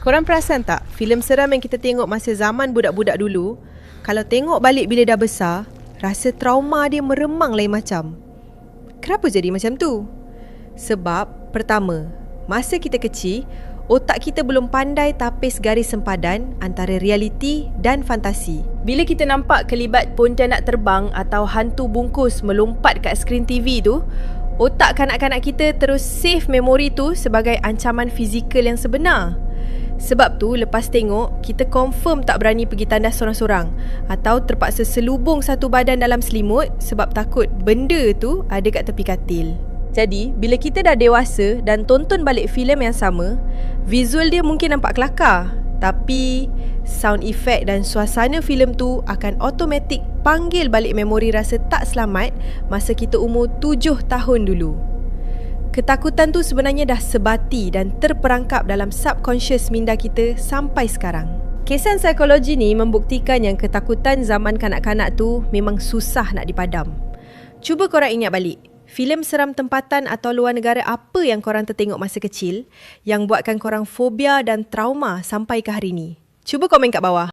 Korang perasan tak, filem seram yang kita tengok masa zaman budak-budak dulu, kalau tengok balik bila dah besar, rasa trauma dia meremang lain macam. Kenapa jadi macam tu? Sebab, pertama, masa kita kecil, otak kita belum pandai tapis garis sempadan antara realiti dan fantasi. Bila kita nampak kelibat pontianak terbang atau hantu bungkus melompat kat skrin TV tu, otak kanak-kanak kita terus save memori tu sebagai ancaman fizikal yang sebenar. Sebab tu lepas tengok, kita confirm tak berani pergi tandas sorang-sorang atau terpaksa selubung satu badan dalam selimut sebab takut benda tu ada kat tepi katil. Jadi, bila kita dah dewasa dan tonton balik filem yang sama, visual dia mungkin nampak kelakar, tapi sound effect dan suasana filem tu akan automatik panggil balik memori rasa tak selamat masa kita umur 7 tahun dulu. Ketakutan tu sebenarnya dah sebati dan terperangkap dalam subconscious minda kita sampai sekarang. Kesan psikologi ni membuktikan yang ketakutan zaman kanak-kanak tu memang susah nak dipadam. Cuba korang ingat balik, filem seram tempatan atau luar negara apa yang korang tertengok masa kecil yang buatkan korang fobia dan trauma sampai ke hari ni? Cuba komen kat bawah.